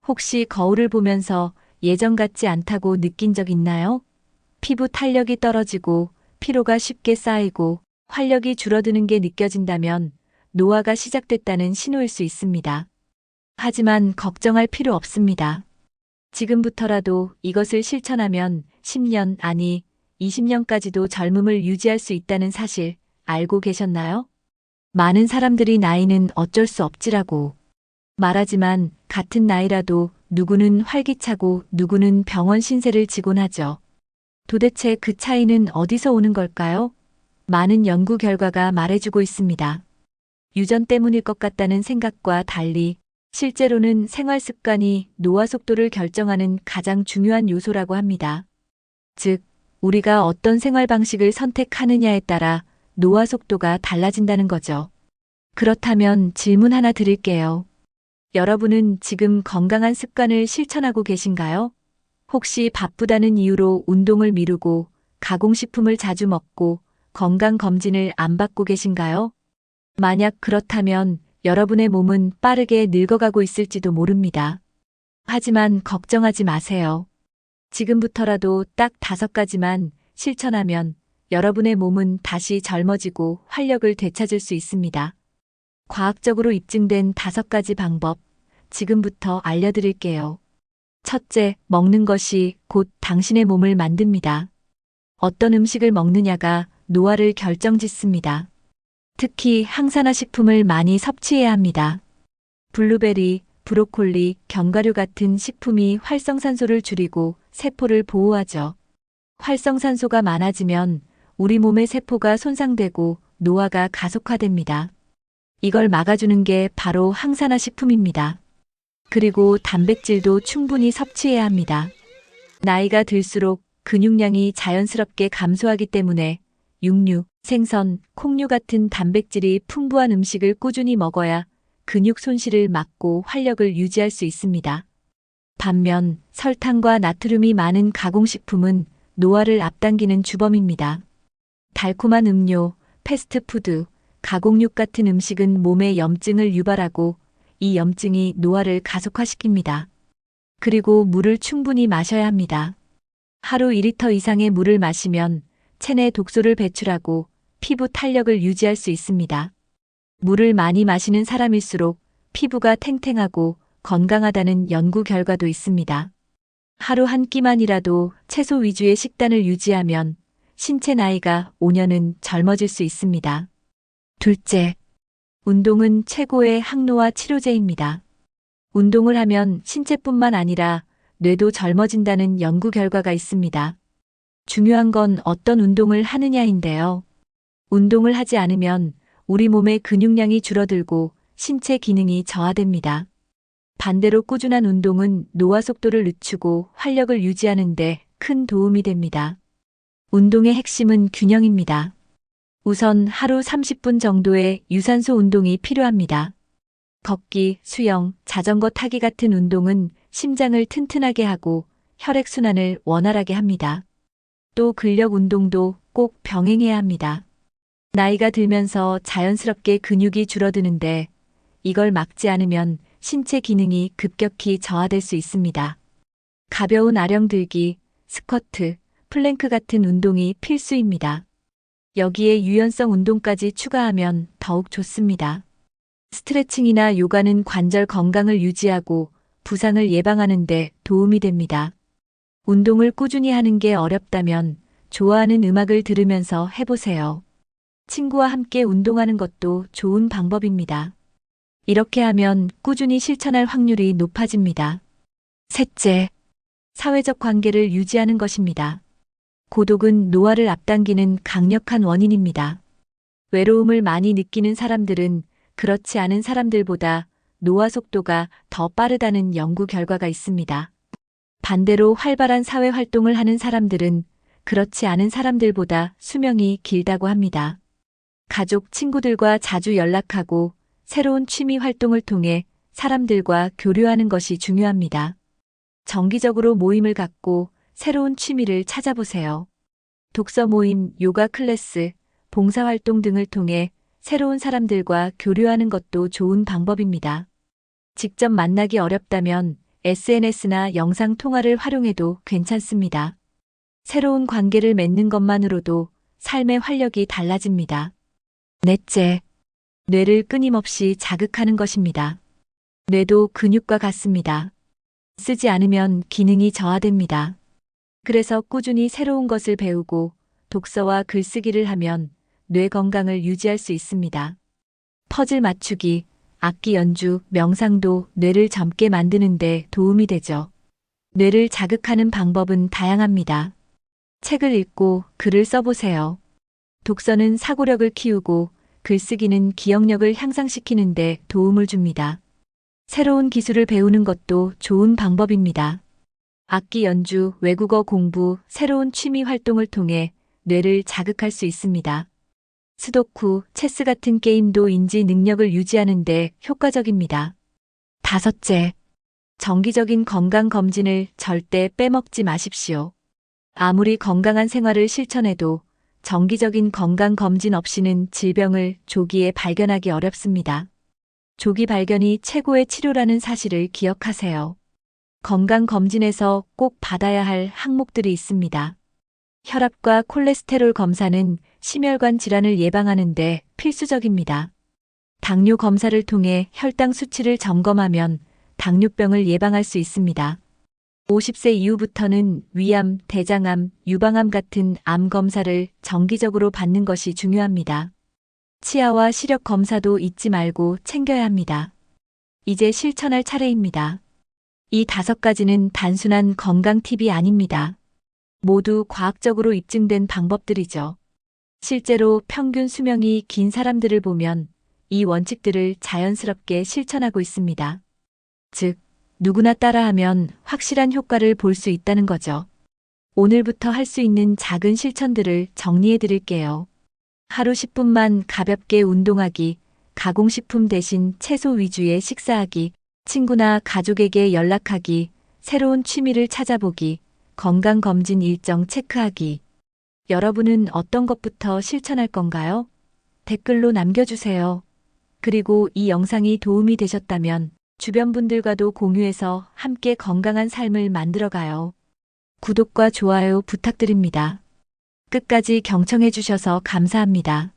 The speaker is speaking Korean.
혹시 거울을 보면서 예전 같지 않다고 느낀 적 있나요? 피부 탄력이 떨어지고 피로가 쉽게 쌓이고 활력이 줄어드는 게 느껴진다면 노화가 시작됐다는 신호일 수 있습니다. 하지만 걱정할 필요 없습니다. 지금부터라도 이것을 실천하면 10년, 아니 20년까지도 젊음을 유지할 수 있다는 사실 알고 계셨나요? 많은 사람들이 나이는 어쩔 수 없지라고 말하지만 같은 나이라도 누구는 활기차고 누구는 병원 신세를 지곤 하죠. 도대체 그 차이는 어디서 오는 걸까요? 많은 연구 결과가 말해주고 있습니다. 유전 때문일 것 같다는 생각과 달리 실제로는 생활 습관이 노화 속도를 결정하는 가장 중요한 요소라고 합니다. 즉, 우리가 어떤 생활 방식을 선택하느냐에 따라 노화 속도가 달라진다는 거죠. 그렇다면 질문 하나 드릴게요. 여러분은 지금 건강한 습관을 실천하고 계신가요? 혹시 바쁘다는 이유로 운동을 미루고 가공식품을 자주 먹고 건강검진을 안 받고 계신가요? 만약 그렇다면 여러분의 몸은 빠르게 늙어가고 있을지도 모릅니다. 하지만 걱정하지 마세요. 지금부터라도 딱 5가지만 실천하면 여러분의 몸은 다시 젊어지고 활력을 되찾을 수 있습니다. 과학적으로 입증된 5가지 방법, 지금부터 알려드릴게요. 첫째, 먹는 것이 곧 당신의 몸을 만듭니다. 어떤 음식을 먹느냐가 노화를 결정짓습니다. 특히 항산화 식품을 많이 섭취해야 합니다. 블루베리, 브로콜리, 견과류 같은 식품이 활성산소를 줄이고 세포를 보호하죠. 활성산소가 많아지면 우리 몸의 세포가 손상되고 노화가 가속화됩니다. 이걸 막아주는 게 바로 항산화 식품입니다. 그리고 단백질도 충분히 섭취해야 합니다. 나이가 들수록 근육량이 자연스럽게 감소하기 때문에 육류, 생선, 콩류 같은 단백질이 풍부한 음식을 꾸준히 먹어야 근육 손실을 막고 활력을 유지할 수 있습니다. 반면 설탕과 나트륨이 많은 가공식품은 노화를 앞당기는 주범입니다. 달콤한 음료, 패스트푸드, 가공육 같은 음식은 몸에 염증을 유발하고 이 염증이 노화를 가속화시킵니다. 그리고 물을 충분히 마셔야 합니다. 하루 2리터 이상의 물을 마시면 체내 독소를 배출하고 피부 탄력을 유지할 수 있습니다. 물을 많이 마시는 사람일수록 피부가 탱탱하고 건강하다는 연구 결과도 있습니다. 하루 한 끼만이라도 채소 위주의 식단을 유지하면 신체 나이가 5년은 젊어질 수 있습니다. 둘째, 운동은 최고의 항노화 치료제입니다. 운동을 하면 신체뿐만 아니라 뇌도 젊어진다는 연구 결과가 있습니다. 중요한 건 어떤 운동을 하느냐인데요. 운동을 하지 않으면 우리 몸의 근육량이 줄어들고 신체 기능이 저하됩니다. 반대로 꾸준한 운동은 노화 속도를 늦추고 활력을 유지하는 데 큰 도움이 됩니다. 운동의 핵심은 균형입니다. 우선 하루 30분 정도의 유산소 운동이 필요합니다. 걷기, 수영, 자전거 타기 같은 운동은 심장을 튼튼하게 하고 혈액순환을 원활하게 합니다. 또 근력 운동도 꼭 병행해야 합니다. 나이가 들면서 자연스럽게 근육이 줄어드는데 이걸 막지 않으면 신체 기능이 급격히 저하될 수 있습니다. 가벼운 아령 들기, 스쿼트, 플랭크 같은 운동이 필수입니다. 여기에 유연성 운동까지 추가하면 더욱 좋습니다. 스트레칭이나 요가는 관절 건강을 유지하고 부상을 예방하는 데 도움이 됩니다. 운동을 꾸준히 하는 게 어렵다면 좋아하는 음악을 들으면서 해보세요. 친구와 함께 운동하는 것도 좋은 방법입니다. 이렇게 하면 꾸준히 실천할 확률이 높아집니다. 셋째, 사회적 관계를 유지하는 것입니다. 고독은 노화를 앞당기는 강력한 원인입니다. 외로움을 많이 느끼는 사람들은 그렇지 않은 사람들보다 노화 속도가 더 빠르다는 연구 결과가 있습니다. 반대로 활발한 사회 활동을 하는 사람들은 그렇지 않은 사람들보다 수명이 길다고 합니다. 가족, 친구들과 자주 연락하고 새로운 취미 활동을 통해 사람들과 교류하는 것이 중요합니다. 정기적으로 모임을 갖고 새로운 취미를 찾아보세요. 독서 모임, 요가 클래스, 봉사활동 등을 통해 새로운 사람들과 교류하는 것도 좋은 방법입니다. 직접 만나기 어렵다면 SNS나 영상 통화를 활용해도 괜찮습니다. 새로운 관계를 맺는 것만으로도 삶의 활력이 달라집니다. 넷째, 뇌를 끊임없이 자극하는 것입니다. 뇌도 근육과 같습니다. 쓰지 않으면 기능이 저하됩니다. 그래서 꾸준히 새로운 것을 배우고 독서와 글쓰기를 하면 뇌 건강을 유지할 수 있습니다. 퍼즐 맞추기, 악기 연주, 명상도 뇌를 젊게 만드는 데 도움이 되죠. 뇌를 자극하는 방법은 다양합니다. 책을 읽고 글을 써보세요. 독서는 사고력을 키우고 글쓰기는 기억력을 향상시키는 데 도움을 줍니다. 새로운 기술을 배우는 것도 좋은 방법입니다. 악기 연주, 외국어 공부, 새로운 취미 활동을 통해 뇌를 자극할 수 있습니다. 스도쿠, 체스 같은 게임도 인지 능력을 유지하는 데 효과적입니다. 다섯째, 정기적인 건강 검진을 절대 빼먹지 마십시오. 아무리 건강한 생활을 실천해도 정기적인 건강 검진 없이는 질병을 조기에 발견하기 어렵습니다. 조기 발견이 최고의 치료라는 사실을 기억하세요. 건강 검진에서 꼭 받아야 할 항목들이 있습니다. 혈압과 콜레스테롤 검사는 심혈관 질환을 예방하는 데 필수적입니다. 당뇨 검사를 통해 혈당 수치를 점검하면 당뇨병을 예방할 수 있습니다. 50세 이후부터는 위암, 대장암, 유방암 같은 암 검사를 정기적으로 받는 것이 중요합니다. 치아와 시력 검사도 잊지 말고 챙겨야 합니다. 이제 실천할 차례입니다. 이 5가지는 단순한 건강 팁이 아닙니다. 모두 과학적으로 입증된 방법들이죠. 실제로 평균 수명이 긴 사람들을 보면 이 원칙들을 자연스럽게 실천하고 있습니다. 즉, 누구나 따라하면 확실한 효과를 볼 수 있다는 거죠. 오늘부터 할 수 있는 작은 실천들을 정리해 드릴게요. 하루 10분만 가볍게 운동하기, 가공식품 대신 채소 위주의 식사하기, 친구나 가족에게 연락하기, 새로운 취미를 찾아보기, 건강검진 일정 체크하기. 여러분은 어떤 것부터 실천할 건가요? 댓글로 남겨주세요. 그리고 이 영상이 도움이 되셨다면 주변 분들과도 공유해서 함께 건강한 삶을 만들어가요. 구독과 좋아요 부탁드립니다. 끝까지 경청해 주셔서 감사합니다.